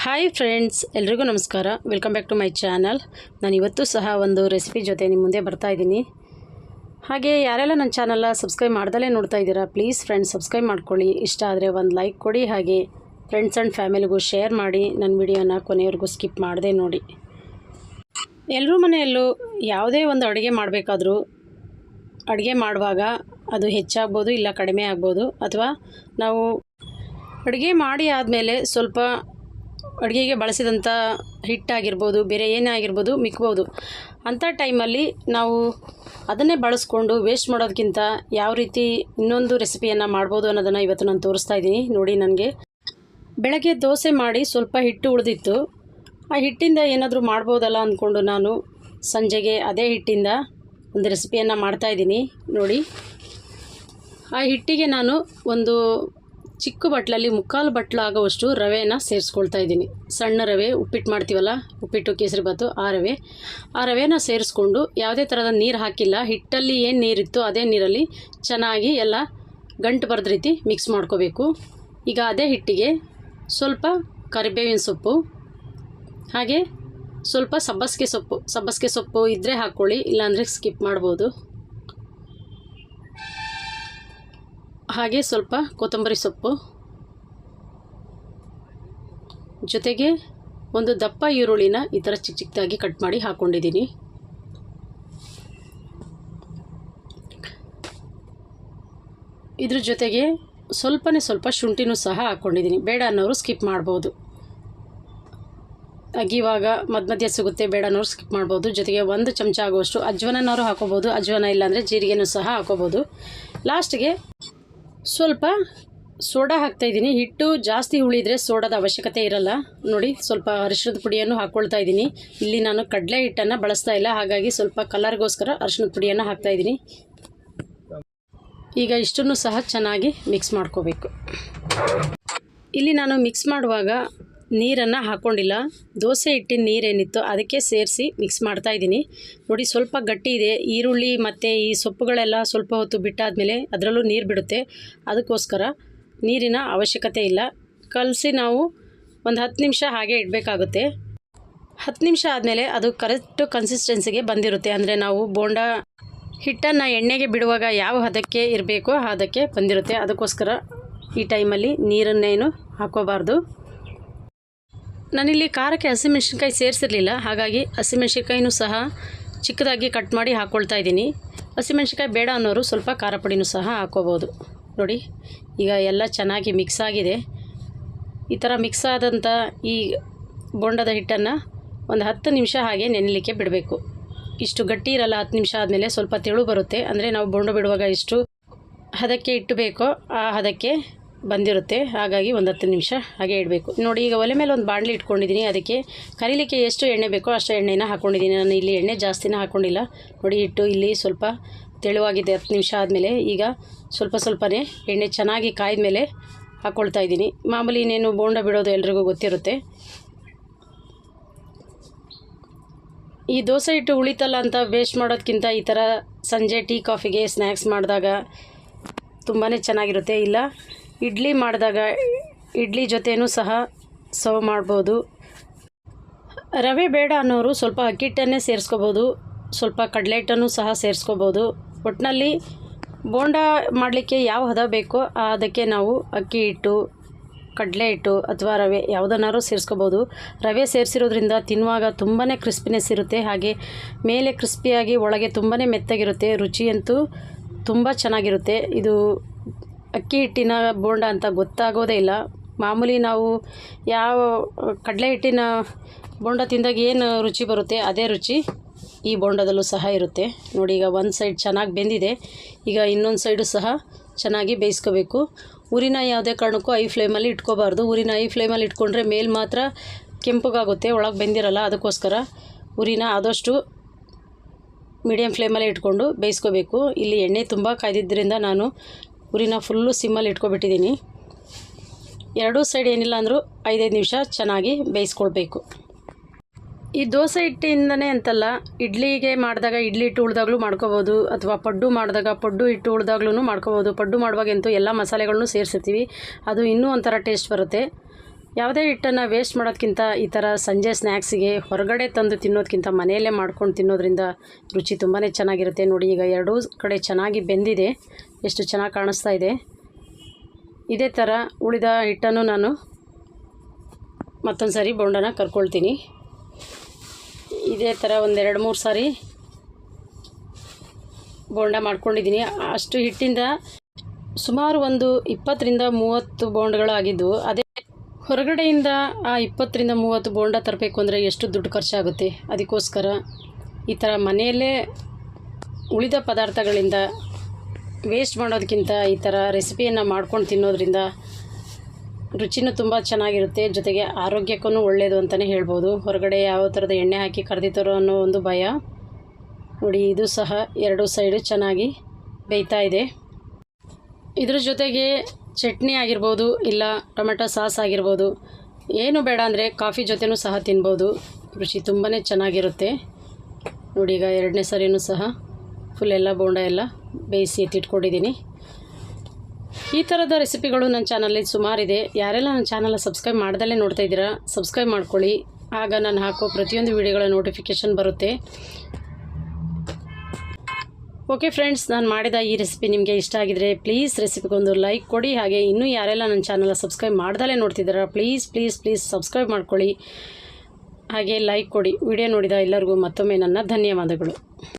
Hi friends, ಎಲ್ರಿಗೂ ನಮಸ್ಕಾರ. Welcome back to my channel. ನಾನು ಇವತ್ತು ಸಹ ಒಂದು ರೆಸಿಪಿ ಜೊತೆ ನಿಮ್ಮ ಮುಂದೆ ಬರ್ತಾ ಇದ್ದೀನಿ. ಹಾಗೆ ಯಾರೆಲ್ಲ ನನ್ನ ಚಾನಲ್ನ ಸಬ್ಸ್ಕ್ರೈಬ್ ಮಾಡ್ದಲೇ ನೋಡ್ತಾ ಇದ್ದೀರಾ, ಪ್ಲೀಸ್ ಫ್ರೆಂಡ್ಸ್ ಸಬ್ಸ್ಕ್ರೈಬ್ ಮಾಡ್ಕೊಳ್ಳಿ. ಇಷ್ಟ ಆದರೆ ಒಂದು ಲೈಕ್ ಕೊಡಿ. ಹಾಗೆ ಫ್ರೆಂಡ್ಸ್ ಆ್ಯಂಡ್ ಫ್ಯಾಮಿಲಿಗೂ ಶೇರ್ ಮಾಡಿ. ನನ್ನ ವಿಡಿಯೋನ ಕೊನೆಯವರೆಗೂ ಸ್ಕಿಪ್ ಮಾಡದೆ ನೋಡಿ. ಎಲ್ಲರೂ ಮನೆಯಲ್ಲೂ ಯಾವುದೇ ಒಂದು ಅಡುಗೆ ಮಾಡಬೇಕಾದ್ರೂ ಅಡುಗೆ ಮಾಡುವಾಗ ಅದು ಹೆಚ್ಚಾಗ್ಬೋದು, ಇಲ್ಲ ಕಡಿಮೆ ಆಗ್ಬೋದು, ಅಥವಾ ನಾವು ಅಡುಗೆ ಮಾಡಿ ಆದಮೇಲೆ ಸ್ವಲ್ಪ ಅಡುಗೆಗೆ ಬಳಸಿದಂಥ ಹಿಟ್ಟಾಗಿರ್ಬೋದು, ಬೇರೆ ಏನೇ ಆಗಿರ್ಬೋದು ಮಿಕ್ಬೋದು. ಅಂಥ ಟೈಮಲ್ಲಿ ನಾವು ಅದನ್ನೇ ಬಳಸ್ಕೊಂಡು ವೇಸ್ಟ್ ಮಾಡೋದಕ್ಕಿಂತ ಯಾವ ರೀತಿ ಇನ್ನೊಂದು ರೆಸಿಪಿಯನ್ನು ಮಾಡ್ಬೋದು ಅನ್ನೋದನ್ನು ಇವತ್ತು ನಾನು ತೋರಿಸ್ತಾ ಇದ್ದೀನಿ. ನೋಡಿ, ನನಗೆ ಬೆಳಗ್ಗೆ ದೋಸೆ ಮಾಡಿ ಸ್ವಲ್ಪ ಹಿಟ್ಟು ಉಳಿದಿತ್ತು. ಆ ಹಿಟ್ಟಿಂದ ಏನಾದರೂ ಮಾಡ್ಬೋದಲ್ಲ ಅಂದ್ಕೊಂಡು ನಾನು ಸಂಜೆಗೆ ಅದೇ ಹಿಟ್ಟಿಂದ ಒಂದು ರೆಸಿಪಿಯನ್ನು ಮಾಡ್ತಾಯಿದ್ದೀನಿ. ನೋಡಿ, ಆ ಹಿಟ್ಟಿಗೆ ನಾನು ಒಂದು ಚಿಕ್ಕ ಬಟ್ಲಲ್ಲಿ 3/4 ಬಟ್ಲು ಆಗೋವಷ್ಟು ರವೆನ ಸೇರಿಸ್ಕೊಳ್ತಾ ಇದ್ದೀನಿ. ಸಣ್ಣ ರವೆ, ಉಪ್ಪಿಟ್ಟು ಮಾಡ್ತೀವಲ್ಲ, ಉಪ್ಪಿಟ್ಟು ಕೇಸರಿಬಾತು, ಆ ರವೆನ ಸೇರಿಸ್ಕೊಂಡು ಯಾವುದೇ ಥರದ ನೀರು ಹಾಕಿಲ್ಲ. ಹಿಟ್ಟಲ್ಲಿ ಏನು ನೀರಿತ್ತು ಅದೇ ನೀರಲ್ಲಿ ಚೆನ್ನಾಗಿ ಎಲ್ಲ ಗಂಟು ಬರೆದ ರೀತಿ ಮಿಕ್ಸ್ ಮಾಡ್ಕೋಬೇಕು. ಈಗ ಅದೇ ಹಿಟ್ಟಿಗೆ ಸ್ವಲ್ಪ ಕರಿಬೇವಿನ ಸೊಪ್ಪು, ಹಾಗೆ ಸ್ವಲ್ಪ ಸಬ್ಬಸಿಗೆ ಸೊಪ್ಪು ಇದ್ದರೆ ಹಾಕ್ಕೊಳ್ಳಿ, ಇಲ್ಲಾಂದರೆ ಸ್ಕಿಪ್ ಮಾಡ್ಬೋದು. ಹಾಗೆ ಸ್ವಲ್ಪ ಕೊತ್ತಂಬರಿ ಸೊಪ್ಪು, ಜೊತೆಗೆ ಒಂದು ದಪ್ಪ ಈರುಳ್ಳಿನ ಈ ಥರ ಚಿಕ್ಕ ಚಿಕ್ಕದಾಗಿ ಕಟ್ ಮಾಡಿ ಹಾಕ್ಕೊಂಡಿದ್ದೀನಿ. ಇದ್ರ ಜೊತೆಗೆ ಸ್ವಲ್ಪ ಶುಂಠಿನೂ ಸಹ ಹಾಕ್ಕೊಂಡಿದ್ದೀನಿ. ಬೇಡ ಅನ್ನೋರು ಸ್ಕಿಪ್ ಮಾಡ್ಬೋದು. ಇವಾಗ ಮಧ್ಯ ಸಿಗುತ್ತೆ, ಬೇಡ ಅನ್ನೋರು ಸ್ಕಿಪ್ ಮಾಡ್ಬೋದು. ಜೊತೆಗೆ 1 ಚಮಚ ಆಗುವಷ್ಟು ಅಜ್ವಾನನವರು ಹಾಕೋಬೋದು, ಅಜ್ವಾನ ಇಲ್ಲಾಂದರೆ ಜೀರಿಗೆನೂ ಸಹ ಹಾಕೋಬೋದು. ಲಾಸ್ಟ್ಗೆ ಸ್ವಲ್ಪ ಸೋಡಾ ಹಾಕ್ತಾಯಿದ್ದೀನಿ. ಹಿಟ್ಟು ಜಾಸ್ತಿ ಉಳಿದರೆ ಸೋಡಾದ ಅವಶ್ಯಕತೆ ಇರಲ್ಲ. ನೋಡಿ, ಸ್ವಲ್ಪ ಅರಿಶಿಣದ ಪುಡಿಯನ್ನು ಹಾಕ್ಕೊಳ್ತಾ ಇದ್ದೀನಿ. ಇಲ್ಲಿ ನಾನು ಕಡಲೆ ಹಿಟ್ಟನ್ನು ಬಳಸ್ತಾ ಇಲ್ಲ, ಹಾಗಾಗಿ ಸ್ವಲ್ಪ ಕಲರ್ಗೋಸ್ಕರ ಅರಿಶಿಣದ ಪುಡಿಯನ್ನು ಹಾಕ್ತಾಯಿದ್ದೀನಿ. ಈಗ ಇಷ್ಟನ್ನು ಸಹ ಚೆನ್ನಾಗಿ ಮಿಕ್ಸ್ ಮಾಡ್ಕೋಬೇಕು. ಇಲ್ಲಿ ನಾನು ಮಿಕ್ಸ್ ಮಾಡುವಾಗ ನೀರನ್ನು ಹಾಕ್ಕೊಂಡಿಲ್ಲ. ದೋಸೆ ಹಿಟ್ಟಿನ ನೀರೇನಿತ್ತು ಅದಕ್ಕೆ ಸೇರಿಸಿ ಮಿಕ್ಸ್ ಮಾಡ್ತಾಯಿದ್ದೀನಿ. ನೋಡಿ, ಸ್ವಲ್ಪ ಗಟ್ಟಿ ಇದೆ. ಈರುಳ್ಳಿ ಮತ್ತು ಈ ಸೊಪ್ಪುಗಳೆಲ್ಲ ಸ್ವಲ್ಪ ಹೊತ್ತು ಬಿಟ್ಟಾದಮೇಲೆ ಅದರಲ್ಲೂ ನೀರು ಬಿಡುತ್ತೆ. ಅದಕ್ಕೋಸ್ಕರ ನೀರಿನ ಅವಶ್ಯಕತೆ ಇಲ್ಲ. ಕಲಸಿ ನಾವು ಒಂದು 10 ನಿಮಿಷ ಹಾಗೆ ಇಡಬೇಕಾಗುತ್ತೆ. 10 ನಿಮಿಷ ಆದಮೇಲೆ ಅದು ಕರೆಕ್ಟು ಕನ್ಸಿಸ್ಟೆನ್ಸಿಗೆ ಬಂದಿರುತ್ತೆ. ಅಂದರೆ ನಾವು ಬೋಂಡ ಹಿಟ್ಟನ್ನು ಎಣ್ಣೆಗೆ ಬಿಡುವಾಗ ಯಾವ ಹದಕ್ಕೆ ಇರಬೇಕೋ ಅದಕ್ಕೆ ಬಂದಿರುತ್ತೆ. ಅದಕ್ಕೋಸ್ಕರ ಈ ಟೈಮಲ್ಲಿ ನೀರನ್ನೇನು ಹಾಕೋಬಾರ್ದು. ನಾನಿಲ್ಲಿ ಖಾರಕ್ಕೆ ಹಸಿಮೆಣ್ಸಿನ್ಕಾಯಿ ಸೇರಿಸಿರಲಿಲ್ಲ, ಹಾಗಾಗಿ ಹಸಿಮೆಣ್ಸಿನ್ಕಾಯಿನೂ ಸಹ ಚಿಕ್ಕದಾಗಿ ಕಟ್ ಮಾಡಿ ಹಾಕ್ಕೊಳ್ತಾ ಇದ್ದೀನಿ. ಹಸಿಮೆಣ್ಸಿನ್ಕಾಯಿ ಬೇಡ ಅನ್ನೋರು ಸ್ವಲ್ಪ ಖಾರ ಪುಡಿನೂ ಸಹ ಹಾಕ್ಕೋಬೋದು. ನೋಡಿ, ಈಗ ಎಲ್ಲ ಚೆನ್ನಾಗಿ ಮಿಕ್ಸ್ ಆಗಿದೆ. ಈ ಥರ ಮಿಕ್ಸ್ ಆದಂಥ ಈ ಬೋಂಡದ ಹಿಟ್ಟನ್ನು ಒಂದು 10 ನಿಮಿಷ ಹಾಗೆ ನೆನೆಯಲಿಕ್ಕೆ ಬಿಡಬೇಕು. ಇಷ್ಟು ಗಟ್ಟಿ ಇರಲ್ಲ. 10 ನಿಮಿಷ ಆದಮೇಲೆ ಸ್ವಲ್ಪ ತೆಳು ಬರುತ್ತೆ. ಅಂದರೆ ನಾವು ಬೋಂಡ ಬಿಡುವಾಗ ಇಷ್ಟು ಹದಕ್ಕೆ ಇಟ್ಟಬೇಕೋ ಆ ಹದಕ್ಕೆ ಬಂದಿರುತ್ತೆ. ಹಾಗಾಗಿ ಒಂದು 10 ನಿಮಿಷ ಹಾಗೆ ಇಡಬೇಕು. ನೋಡಿ, ಈಗ ಒಲೆ ಮೇಲೆ ಒಂದು ಬಾಣಲಿ ಇಟ್ಕೊಂಡಿದ್ದೀನಿ. ಅದಕ್ಕೆ ಕರಿಲಿಕ್ಕೆ ಎಷ್ಟು ಎಣ್ಣೆ ಬೇಕೋ ಅಷ್ಟು ಎಣ್ಣೆನ ಹಾಕ್ಕೊಂಡಿದ್ದೀನಿ. ನಾನು ಇಲ್ಲಿ ಎಣ್ಣೆ ಜಾಸ್ತಿನ ಹಾಕ್ಕೊಂಡಿಲ್ಲ. ನೋಡಿ, ಹಿಟ್ಟು ಇಲ್ಲಿ ಸ್ವಲ್ಪ ತೆಳುವಾಗಿದೆ. 10 ನಿಮಿಷ ಆದಮೇಲೆ ಈಗ ಸ್ವಲ್ಪನೇ ಎಣ್ಣೆ ಚೆನ್ನಾಗಿ ಕಾಯ್ದ ಮೇಲೆ ಹಾಕ್ಕೊಳ್ತಾ ಇದ್ದೀನಿ. ಮಾಮೂಲಿ ಇನ್ನೇನು ಬೋಂಡ ಬಿಡೋದು ಎಲ್ರಿಗೂ ಗೊತ್ತಿರುತ್ತೆ. ಈ ದೋಸೆ ಹಿಟ್ಟು ಉಳಿತಲ್ಲ ಅಂತ ವೇಸ್ಟ್ ಮಾಡೋದಕ್ಕಿಂತ ಈ ಥರ ಸಂಜೆ ಟೀ ಕಾಫಿಗೆ ಸ್ನ್ಯಾಕ್ಸ್ ಮಾಡಿದಾಗ ತುಂಬಾ ಚೆನ್ನಾಗಿರುತ್ತೆ. ಇಲ್ಲ ಇಡ್ಲಿ ಮಾಡಿದಾಗ ಇಡ್ಲಿ ಜೊತೆನೂ ಸಹ ಸರ್ವ್ ಮಾಡ್ಬೋದು. ರವೆ ಬೇಡ ಅನ್ನೋರು ಸ್ವಲ್ಪ ಅಕ್ಕಿ ಹಿಟ್ಟನ್ನೇ ಸೇರಿಸ್ಕೋಬೋದು, ಸ್ವಲ್ಪ ಕಡಲೆ ಹಿಟ್ಟನ್ನು ಸಹ ಸೇರಿಸ್ಕೋಬೋದು. ಒಟ್ಟಿನಲ್ಲಿ ಬೋಂಡ ಮಾಡಲಿಕ್ಕೆ ಯಾವ ಹದ ಬೇಕೋ ಅದಕ್ಕೆ ನಾವು ಅಕ್ಕಿ ಹಿಟ್ಟು, ಕಡಲೆ ಹಿಟ್ಟು ಅಥವಾ ರವೆ ಯಾವುದನ್ನಾರು ಸೇರಿಸ್ಕೋಬೋದು. ರವೆ ಸೇರಿಸಿರೋದ್ರಿಂದ ತಿನ್ನುವಾಗ ತುಂಬಾ ಕ್ರಿಸ್ಪಿನೆಸ್ ಇರುತ್ತೆ. ಹಾಗೆ ಮೇಲೆ ಕ್ರಿಸ್ಪಿಯಾಗಿ ಒಳಗೆ ತುಂಬಾ ಮೆತ್ತಗಿರುತ್ತೆ. ರುಚಿಯಂತೂ ತುಂಬ ಚೆನ್ನಾಗಿರುತ್ತೆ. ಇದು ಅಕ್ಕಿ ಹಿಟ್ಟಿನ ಬೋಂಡ ಅಂತ ಗೊತ್ತಾಗೋದೇ ಇಲ್ಲ. ಮಾಮೂಲಿ ನಾವು ಯಾವ ಕಡಲೆ ಹಿಟ್ಟಿನ ಬೋಂಡ ತಿಂದಾಗ ಏನು ರುಚಿ ಬರುತ್ತೆ ಅದೇ ರುಚಿ ಈ ಬೋಂಡದಲ್ಲೂ ಸಹ ಇರುತ್ತೆ. ನೋಡಿ, ಈಗ ಒಂದು ಸೈಡ್ ಚೆನ್ನಾಗಿ ಬೆಂದಿದೆ. ಈಗ ಇನ್ನೊಂದು ಸೈಡು ಸಹ ಚೆನ್ನಾಗಿ ಬೇಯಿಸ್ಕೋಬೇಕು. ಉರಿನ ಯಾವುದೇ ಕಾರಣಕ್ಕೂ ಐ ಫ್ಲೇಮಲ್ಲಿ ಇಟ್ಕೋಬಾರ್ದು. ಉರಿನ ಐ ಫ್ಲೇಮಲ್ಲಿ ಇಟ್ಕೊಂಡ್ರೆ ಮೇಲೆ ಮಾತ್ರ ಕೆಂಪಗಾಗುತ್ತೆ, ಒಳಗೆ ಬೆಂದಿರಲ್ಲ. ಅದಕ್ಕೋಸ್ಕರ ಉರಿನ ಆದಷ್ಟು ಮೀಡಿಯಮ್ ಫ್ಲೇಮಲ್ಲಿ ಇಟ್ಕೊಂಡು ಬೇಯಿಸ್ಕೋಬೇಕು. ಇಲ್ಲಿ ಎಣ್ಣೆ ತುಂಬ ಕಾಯ್ದಿದ್ದರಿಂದ ನಾನು ಉರಿನ ಫುಲ್ಲು ಸಿಮ್ಮಲ್ಲಿ ಇಟ್ಕೊಬಿಟ್ಟಿದ್ದೀನಿ. ಎರಡೂ ಸೈಡ್ ಏನಿಲ್ಲ ಅಂದರೂ 5-5 ನಿಮಿಷ ಚೆನ್ನಾಗಿ ಬೇಯಿಸ್ಕೊಳ್ಬೇಕು. ಈ ದೋಸೆ ಹಿಟ್ಟಿಂದನೇ ಅಂತಲ್ಲ, ಇಡ್ಲಿಗೆ ಮಾಡಿದಾಗ ಇಡ್ಲಿ ಹಿಟ್ಟು ಉಳಿದಾಗಲೂ ಮಾಡ್ಕೋಬೋದು, ಅಥವಾ ಪಡ್ಡು ಮಾಡಿದಾಗ ಪಡ್ಡು ಹಿಟ್ಟು ಉಳಿದಾಗ್ಲೂ ಮಾಡ್ಕೋಬೋದು. ಪಡ್ಡು ಮಾಡುವಾಗಂತೂ ಎಲ್ಲ ಮಸಾಲೆಗಳನ್ನೂ ಸೇರಿಸಿರ್ತೀವಿ, ಅದು ಇನ್ನೂ ಒಂಥರ ಟೇಸ್ಟ್ ಬರುತ್ತೆ. ಯಾವುದೇ ಹಿಟ್ಟನ್ನು ವೇಸ್ಟ್ ಮಾಡೋದಕ್ಕಿಂತ ಈ ಥರ ಸಂಜೆ ಸ್ನ್ಯಾಕ್ಸಿಗೆ ಹೊರಗಡೆ ತಂದು ತಿನ್ನೋದಕ್ಕಿಂತ ಮನೆಯಲ್ಲೇ ಮಾಡ್ಕೊಂಡು ತಿನ್ನೋದ್ರಿಂದ ರುಚಿ ತುಂಬಾ ಚೆನ್ನಾಗಿರುತ್ತೆ. ನೋಡಿ, ಈಗ ಎರಡೂ ಕಡೆ ಚೆನ್ನಾಗಿ ಬೆಂದಿದೆ, ಎಷ್ಟು ಚೆನ್ನಾಗಿ ಕಾಣಿಸ್ತಾ ಇದೆ. ಇದೇ ಥರ ಉಳಿದ ಹಿಟ್ಟನ್ನು ನಾನು ಮತ್ತೊಂದು ಸಾರಿ ಬೋಂಡನ ಕರ್ಕೊಳ್ತೀನಿ. ಇದೇ ಥರ ಒಂದು 2-3 ಸಾರಿ ಬೋಂಡ ಮಾಡ್ಕೊಂಡಿದ್ದೀನಿ. ಅಷ್ಟು ಹಿಟ್ಟಿಂದ ಸುಮಾರು ಒಂದು 20-30 ಬೋಂಡ್ಗಳಾಗಿದ್ದು, ಅದೇ ಹೊರಗಡೆಯಿಂದ ಆ 20-30 ಬೋಂಡ ತರಬೇಕು ಅಂದರೆ ಎಷ್ಟು ದುಡ್ಡು ಖರ್ಚಾಗುತ್ತೆ. ಅದಕ್ಕೋಸ್ಕರ ಈ ಥರ ಮನೆಯಲ್ಲೇ ಉಳಿದ ಪದಾರ್ಥಗಳಿಂದ ವೇಸ್ಟ್ ಮಾಡೋದಕ್ಕಿಂತ ಈ ಥರ ರೆಸಿಪಿಯನ್ನು ಮಾಡ್ಕೊಂಡು ತಿನ್ನೋದ್ರಿಂದ ರುಚಿನೂ ತುಂಬ ಚೆನ್ನಾಗಿರುತ್ತೆ, ಜೊತೆಗೆ ಆರೋಗ್ಯಕ್ಕೂ ಒಳ್ಳೆಯದು ಅಂತಲೇ ಹೇಳ್ಬೋದು. ಹೊರಗಡೆ ಯಾವ ಥರದ ಎಣ್ಣೆ ಹಾಕಿ ಕರೆದಿದ್ದಾರೋ ಅನ್ನೋ ಒಂದು ಭಯ. ನೋಡಿ, ಇದು ಸಹ ಎರಡೂ ಸೈಡು ಚೆನ್ನಾಗಿ ಬೇಯ್ತಾ ಇದೆ. ಇದ್ರ ಜೊತೆಗೆ ಚಟ್ನಿ ಆಗಿರ್ಬೋದು, ಇಲ್ಲ ಟೊಮೆಟೊ ಸಾಸ್ ಆಗಿರ್ಬೋದು, ಏನು ಬೇಡ ಅಂದರೆ ಕಾಫಿ ಜೊತೆನೂ ಸಹ ತಿನ್ಬೋದು. ರುಚಿ ತುಂಬಾ ಚೆನ್ನಾಗಿರುತ್ತೆ. ನೋಡಿ, ಈಗ 2ನೇ ಸರಿನೂ ಸಹ ಫುಲ್ ಎಲ್ಲ ಬೋಂಡ ಎಲ್ಲ ಬೇಯಿಸಿ ಎತ್ತಿಟ್ಕೊಂಡಿದ್ದೀನಿ. ಈ ಥರದ ರೆಸಿಪಿಗಳು ನನ್ನ ಚಾನಲಲ್ಲಿ ಸುಮಾರಿದೆ. ಯಾರೆಲ್ಲ ನನ್ನ ಚಾನಲ್ ಸಬ್ಸ್ಕ್ರೈಬ್ ಮಾಡ್ದಲ್ಲೇ ನೋಡ್ತಾ ಇದ್ದೀರಾ, ಸಬ್ಸ್ಕ್ರೈಬ್ ಮಾಡ್ಕೊಳ್ಳಿ. ಆಗ ನಾನು ಹಾಕೋ ಪ್ರತಿಯೊಂದು ವಿಡಿಯೋಗಳ ನೋಟಿಫಿಕೇಷನ್ ಬರುತ್ತೆ. ಓಕೆ ಫ್ರೆಂಡ್ಸ್, ನಾನು ಮಾಡಿದ ಈ ರೆಸಿಪಿ ನಿಮಗೆ ಇಷ್ಟ ಆಗಿದರೆ ಪ್ಲೀಸ್ ರೆಸಿಪಿಗೊಂದು ಲೈಕ್ ಕೊಡಿ. ಹಾಗೆ ಇನ್ನೂ ಯಾರೆಲ್ಲ ನನ್ನ ಚಾನಲ್ ಸಬ್ಸ್ಕ್ರೈಬ್ ಮಾಡ್ದಲ್ಲೇ ನೋಡ್ತಿದ್ದೀರಾ ಪ್ಲೀಸ್ ಸಬ್ಸ್ಕ್ರೈಬ್ ಮಾಡ್ಕೊಳ್ಳಿ, ಹಾಗೆ ಲೈಕ್ ಕೊಡಿ. ವಿಡಿಯೋ ನೋಡಿದ ಎಲ್ಲರಿಗೂ ಮತ್ತೊಮ್ಮೆ ನನ್ನ ಧನ್ಯವಾದಗಳು.